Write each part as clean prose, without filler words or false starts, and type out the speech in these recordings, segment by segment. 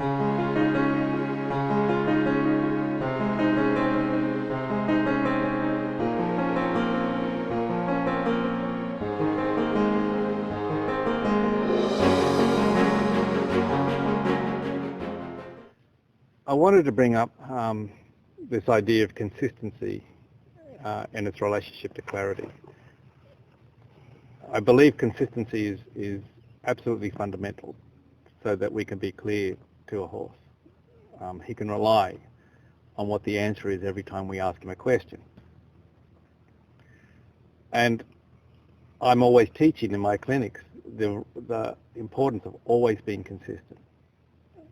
I wanted to bring up this idea of consistency and its relationship to clarity. I believe consistency is absolutely fundamental so that we can be clear to a horse. He can rely on what the answer is every time we ask him a question. And I'm always teaching in my clinics the importance of always being consistent,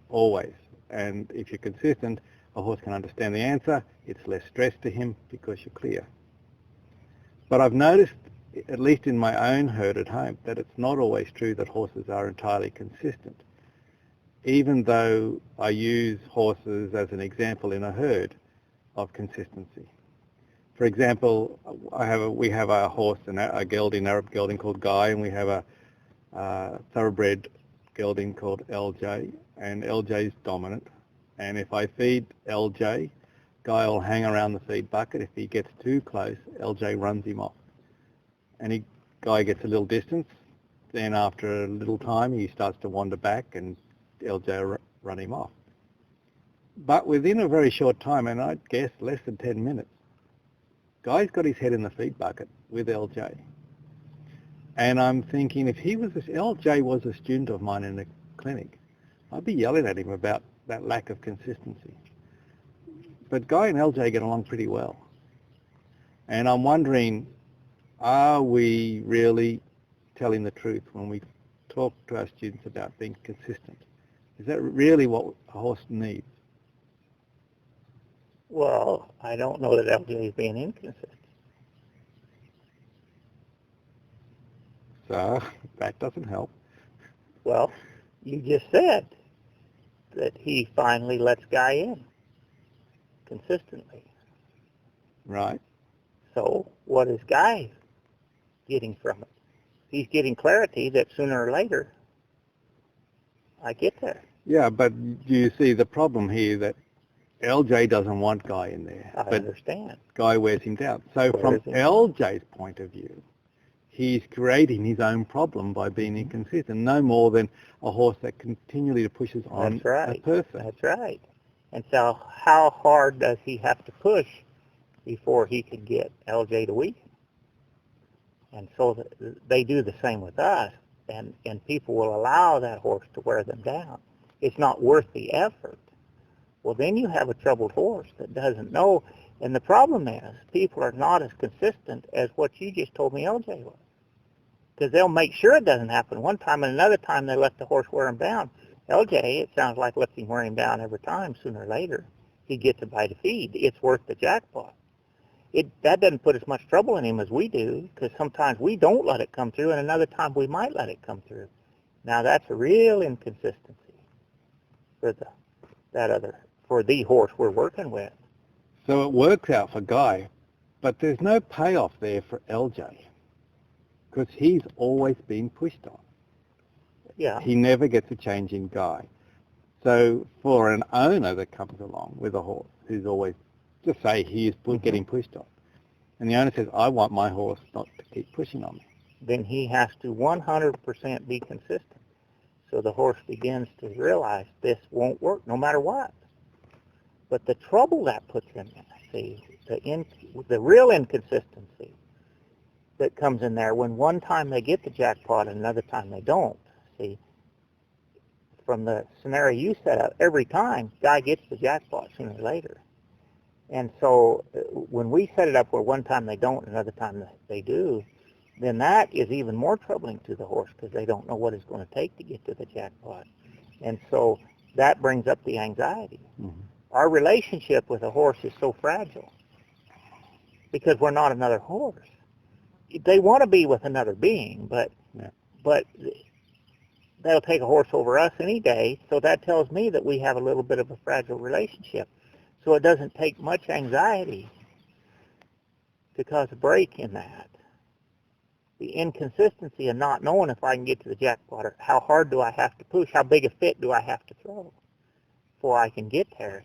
always. And if you're consistent, a horse can understand the answer. It's less stress to him because you're clear. But I've noticed, at least in my own herd at home, that it's not always true that horses are entirely consistent. Even though I use horses as an example in a herd of consistency. For example, we have a horse, a gelding, Arab gelding called Guy, and we have a thoroughbred gelding called LJ, and LJ is dominant. And if I feed LJ, Guy will hang around the feed bucket. If he gets too close, LJ runs him off. And Guy gets a little distance, then after a little time he starts to wander back and LJ run him off. But within a very short time, and I'd guess less than 10 minutes, Guy's got his head in the feed bucket with LJ. And I'm thinking, if LJ was a student of mine in the clinic, I'd be yelling at him about that lack of consistency. But Guy and LJ get along pretty well. And I'm wondering, are we really telling the truth when we talk to our students about being consistent? Is that really what a horse needs? Well, I don't know that LJ is being inconsistent. So that doesn't help. Well, you just said that he finally lets Guy in consistently. Right. So what is Guy getting from it? He's getting clarity that sooner or later I get there. Yeah, but do you see the problem here that LJ doesn't want Guy in there? I understand. Guy wears him down. So from LJ's point of view, he's creating his own problem by being inconsistent, no more than a horse that continually pushes on a person. That's right. And so how hard does he have to push before he can get LJ to weaken? And so they do the same with us, and people will allow that horse to wear them down. It's not worth the effort. Well, then you have a troubled horse that doesn't know. And the problem is people are not as consistent as what you just told me LJ was. Because they'll make sure it doesn't happen one time, and another time they let the horse wear him down. LJ, it sounds like lets him wear him down every time. Sooner or later, he gets a bite of feed. It's worth the jackpot. That doesn't put as much trouble in him as we do, because sometimes we don't let it come through, and another time we might let it come through. Now that's a real inconsistency for the horse we're working with. So it works out for Guy, but there's no payoff there for LJ, because he's always been pushed on. Yeah. He never gets a change in Guy. So for an owner that comes along with a horse who's always, just say he is getting pushed on, and the owner says, I want my horse not to keep pushing on me, then he has to 100% be consistent. So the horse begins to realize this won't work no matter what. But the trouble that puts him in, see, the real inconsistency that comes in there when one time they get the jackpot and another time they don't. See, from the scenario you set up, every time Guy gets the jackpot sooner or later. And so when we set it up where one time they don't and another time they do, then that is even more troubling to the horse because they don't know what it's going to take to get to the jackpot. And so that brings up the anxiety. Mm-hmm. Our relationship with a horse is so fragile because we're not another horse. They want to be with another being, but that'll take a horse over us any day. So that tells me that we have a little bit of a fragile relationship. So it doesn't take much anxiety to cause a break in that. The inconsistency of not knowing if I can get to the jackpot, or how hard do I have to push, how big a fit do I have to throw. before I can get there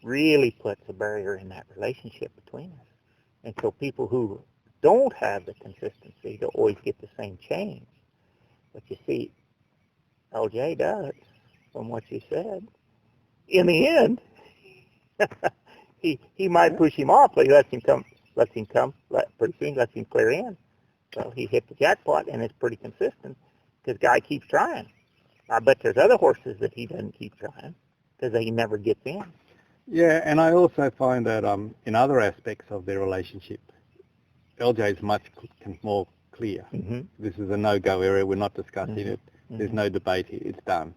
really puts a barrier in that relationship between us. And so people who don't have the consistency to always get the same change. But you see, LJ does, from what you said. In the end, he might push him off, but he lets him come, pretty soon lets him clear in. So he hit the jackpot, and it's pretty consistent because guy keeps trying. I bet there's other horses that he doesn't keep trying because he never gets in. Yeah, and I also find that in other aspects of their relationship, LJ is much more clear. Mm-hmm. This is a no-go area. We're not discussing Mm-hmm. it. There's no debate here. It's done.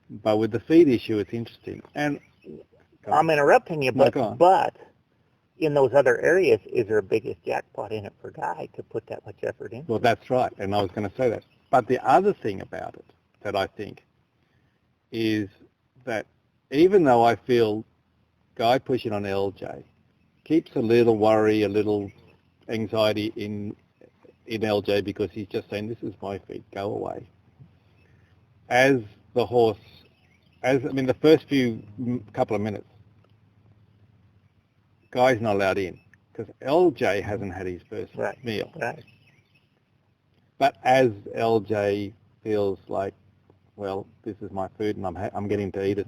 But with the feed issue, it's interesting. And I'm interrupting you, No, but go on. but in those other areas, is there a biggest jackpot in it for Guy to put that much effort in? Well, that's right, and I was going to say that. But the other thing about it that I think is that even though I feel Guy pushing on LJ keeps a little worry, a little anxiety in LJ because he's just saying, this is my feed, go away. As the horse, the first couple of minutes, Guy's not allowed in because LJ hasn't had his first meal. Right. But as LJ feels like, well, this is my food and I'm getting to eat it,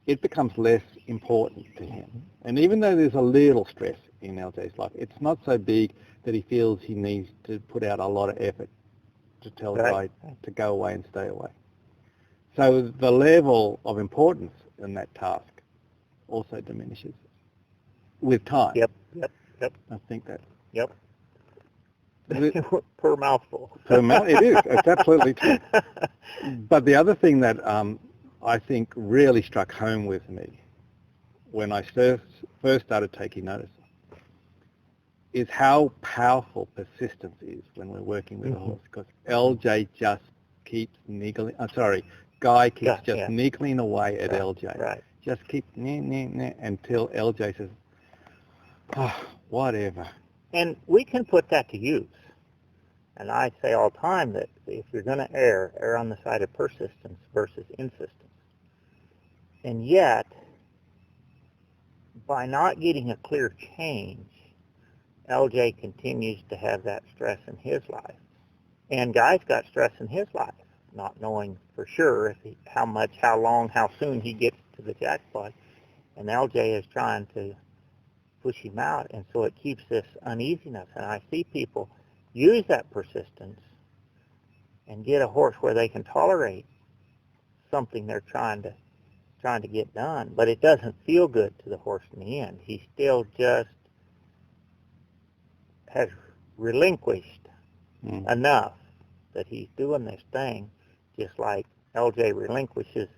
it becomes less important to him. And even though there's a little stress in LJ's life, it's not so big that he feels he needs to put out a lot of effort to tell Guy to go away and stay away. So the level of importance in that task also diminishes with time. Yep. I think that. Yep. Per mouthful. Per mouth, it is. It's absolutely true. But the other thing that I think really struck home with me when I first started taking notice is how powerful persistence is when we're working with a horse. Because LJ just keeps niggling. Guy keeps niggling away at LJ. Right. Just keep until LJ says, oh, whatever. And we can put that to use. And I say all the time that if you're going to err on the side of persistence versus insistence. And yet, by not getting a clear change, LJ continues to have that stress in his life. And Guy's got stress in his life, not knowing for sure how much, how long, how soon he gets to the jackpot. And LJ is trying to push him out, and so it keeps this uneasiness. And I see people use that persistence and get a horse where they can tolerate something they're trying to get done, but it doesn't feel good to the horse in the end. He still just has relinquished enough that he's doing this thing just like LJ relinquishes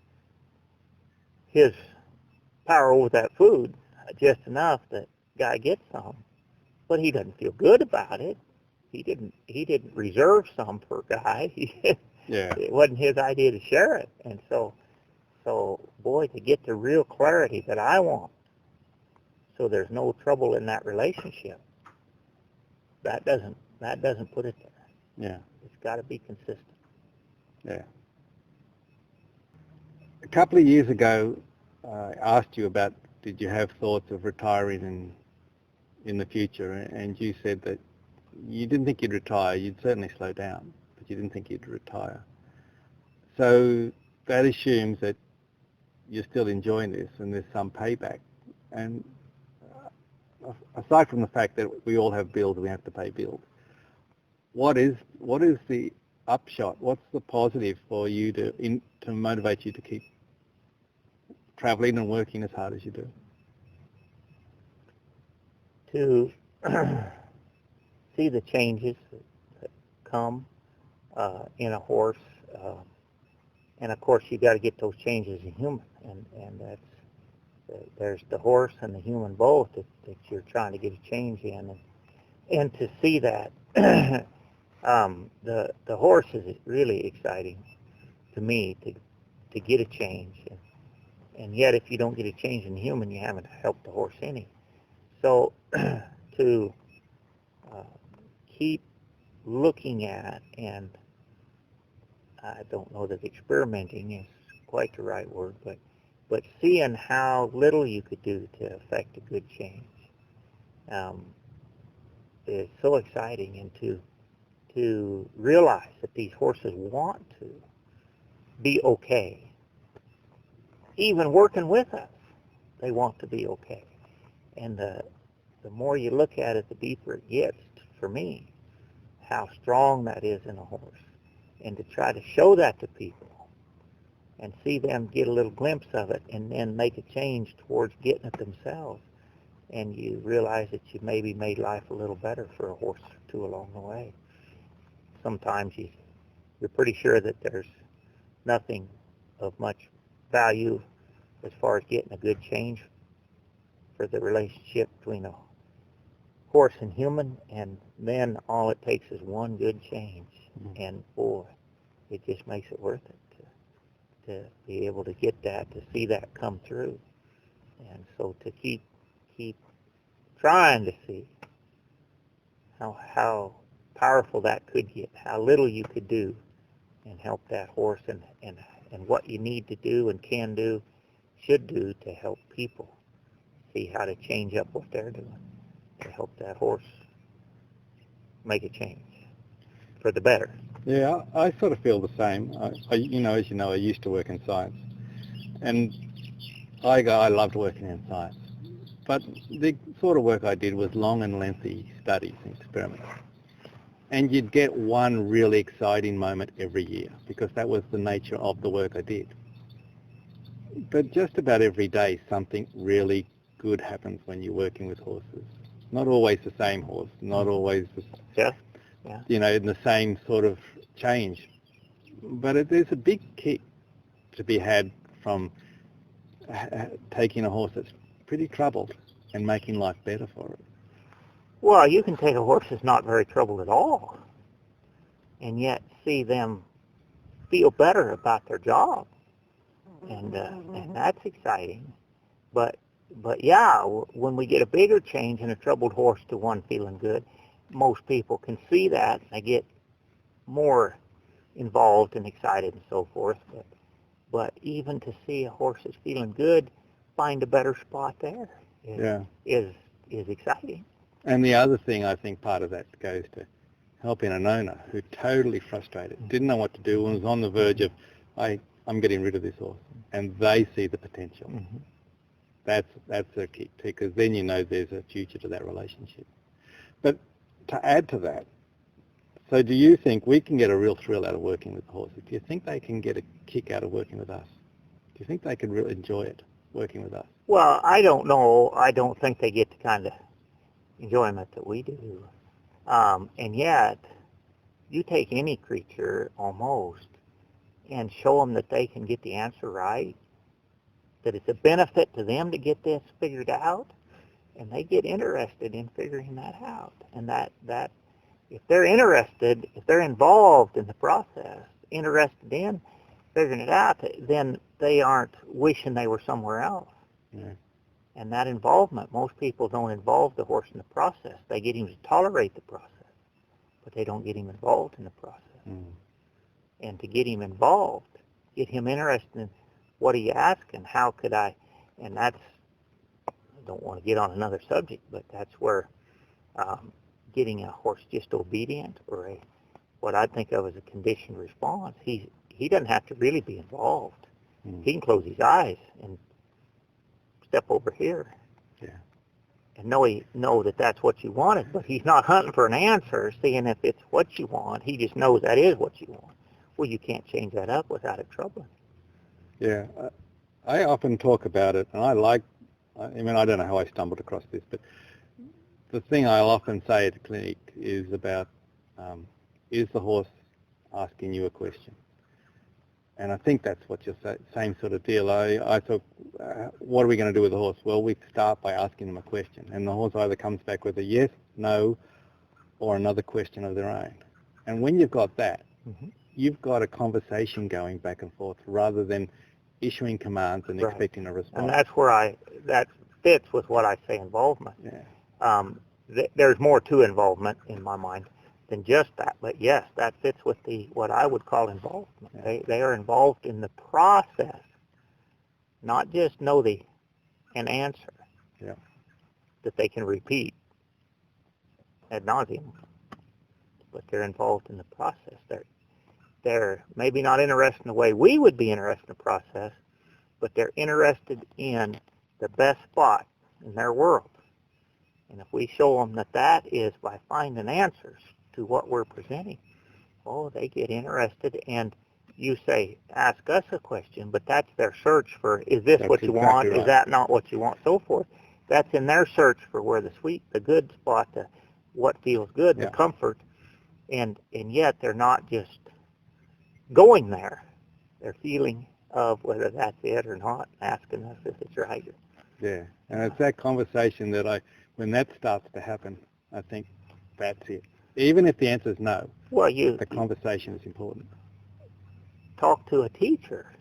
his power over that food just enough that Guy gets some, but he doesn't feel good about it. He didn't reserve some for Guy. It wasn't his idea to share it, and so boy, to get the real clarity that I want, so there's no trouble in that relationship. That doesn't put it there. Yeah, it's got to be consistent. Yeah. A couple of years ago, I asked you about did you have thoughts of retiring in the future, and you said that you didn't think you'd retire. You'd certainly slow down, but you didn't think you'd retire. So that assumes that you're still enjoying this and there's some payback. And aside from the fact that we all have bills and we have to pay bills, what is the upshot? What's the positive for you to motivate you to keep traveling and working as hard as you do? To see the changes that come in a horse, and of course you got to get those changes in human, and there's the horse and the human both that you're trying to get a change in, and to see that the horse is really exciting to me to get a change, and yet if you don't get a change in the human, you haven't helped the horse any. So to keep looking at, and I don't know that experimenting is quite the right word, but but seeing how little you could do to affect a good change is so exciting, and to realize that these horses want to be okay. Even working with us, they want to be okay. And the more you look at it, the deeper it gets, for me, how strong that is in a horse. And to try to show that to people and see them get a little glimpse of it and then make a change towards getting it themselves. And you realize that you maybe made life a little better for a horse or two along the way. Sometimes you're pretty sure that there's nothing of much value as far as getting a good change for the relationship between a horse and human, and then all it takes is one good change. Mm-hmm. And boy, it just makes it worth it to be able to get that, to see that come through. And so to keep trying to see how powerful that could get, how little you could do and help that horse, and what you need to do and can do, should do, to help people see how to change up what they're doing to help that horse make a change for the better. Yeah, I sort of feel the same. As you know, I used to work in science, and I loved working in science. But the sort of work I did was long and lengthy studies and experiments. And you'd get one really exciting moment every year, because that was the nature of the work I did. But just about every day, something really good happens when you're working with horses. Not always the same horse, not always Yeah. In the same sort of change. But there's a big kick to be had from taking a horse that's pretty troubled and making life better for it. Well, you can take a horse that's not very troubled at all and yet see them feel better about their job. And that's exciting. But yeah, when we get a bigger change in a troubled horse to one feeling good, most people can see that, and they get more involved and excited and so forth. But even to see a horse that's feeling good find a better spot there is exciting. And the other thing, I think part of that goes to helping an owner who totally frustrated, didn't know what to do, and was on the verge of, I'm getting rid of this horse. And they see the potential. Mm-hmm. That's a key, because then you know there's a future to that relationship. But to add to that, so do you think we can get a real thrill out of working with the horses? Do you think they can get a kick out of working with us? Do you think they can really enjoy it, working with us? Well, I don't know. I don't think they get the kind of enjoyment that we do. And yet, you take any creature almost and show them that they can get the answer right, that it's a benefit to them to get this figured out, and they get interested in figuring that out. And that if they're interested, if they're involved in the process, interested in figuring it out, then they aren't wishing they were somewhere else. Yeah. And that involvement, most people don't involve the horse in the process. They get him to tolerate the process, but they don't get him involved in the process. Mm. And to get him involved, get him interested in, what are you asking? How could I? And that's, I don't want to get on another subject, but that's where getting a horse just obedient, or what I think of as a conditioned response, he doesn't have to really be involved. Mm. He can close his eyes and step over here. Yeah. And know that that's what you wanted, but he's not hunting for an answer, seeing if it's what you want. He just knows that is what you want. Well, you can't change that up without it troubling. Yeah, I often talk about it, and I don't know how I stumbled across this, but the thing I'll often say at the clinic is about, is the horse asking you a question? And I think that's what you're saying, same sort of deal. I thought, what are we going to do with the horse? Well, we start by asking them a question, and the horse either comes back with a yes, no, or another question of their own. And when you've got that, mm-hmm. you've got a conversation going back and forth rather than issuing commands and expecting a response. And that's where that fits with what I say involvement. Yeah. There's more to involvement in my mind than just that, but yes, that fits with what I would call involvement. Yeah. They are involved in the process not just know an answer Yeah. that they can repeat ad nauseum, but they're involved in the process. They're maybe not interested in the way we would be interested in the process, but they're interested in the best spot in their world. And if we show them that that is by finding answers to what we're presenting, oh, they get interested. And you say, ask us a question, but that's their search for, is this what you want? Right. Is that not what you want? So forth. That's in their search for where the good spot, what feels good, Yeah. the comfort. And yet they're not just going there. They're feeling of whether that's it or not, asking us if it's right. Yeah, and it's that conversation that when that starts to happen, I think that's it. Even if the answer is no, well, the conversation is important. Talk to a teacher,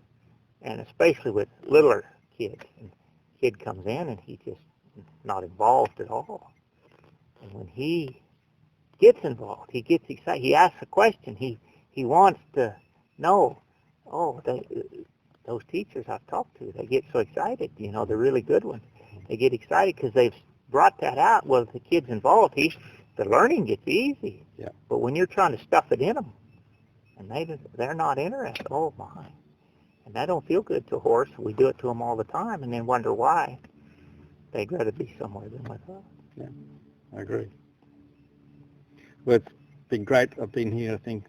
and especially with littler kids. And kid comes in and he just not involved at all. And when he gets involved, he gets excited. He asks a question. He wants to know. Oh, those teachers I've talked to, they get so excited. You know, they're really good ones. They get excited because they've brought that out. Well, if the kid's involved, the learning gets easy. Yeah. But when you're trying to stuff it in them, and they're not interested, oh my. And that don't feel good to a horse. We do it to them all the time and then wonder why they'd rather be somewhere than with us. Yeah, I agree. Well, it's been great. I've been here, I think,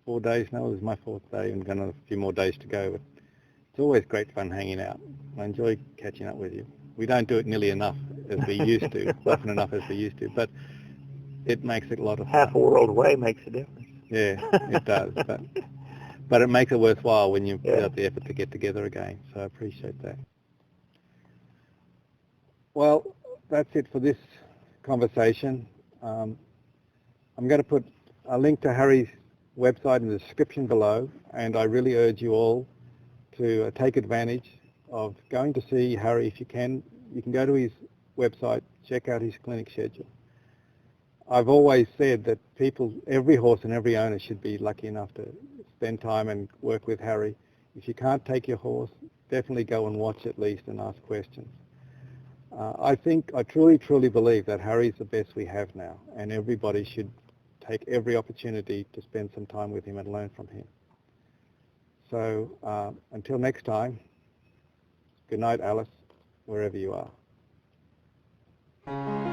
4 days now. This is my 4th day and got a few more days to go. But it's always great fun hanging out. I enjoy catching up with you. We don't do it nearly enough as we used to, often enough as we used to, but it makes it a lot of fun. Half a world away makes a difference. Yeah, it does. But it makes it worthwhile when you put out the effort to get together again. So I appreciate that. Well, that's it for this conversation. I'm going to put a link to Harry's website in the description below, and I really urge you all to take advantage of going to see Harry if you can. You can go to his website, check out his clinic schedule. I've always said that every horse and every owner should be lucky enough to spend time and work with Harry. If you can't take your horse, definitely go and watch at least and ask questions. I truly believe that Harry's the best we have now, and everybody should take every opportunity to spend some time with him and learn from him. So until next time, good night, Alice, wherever you are.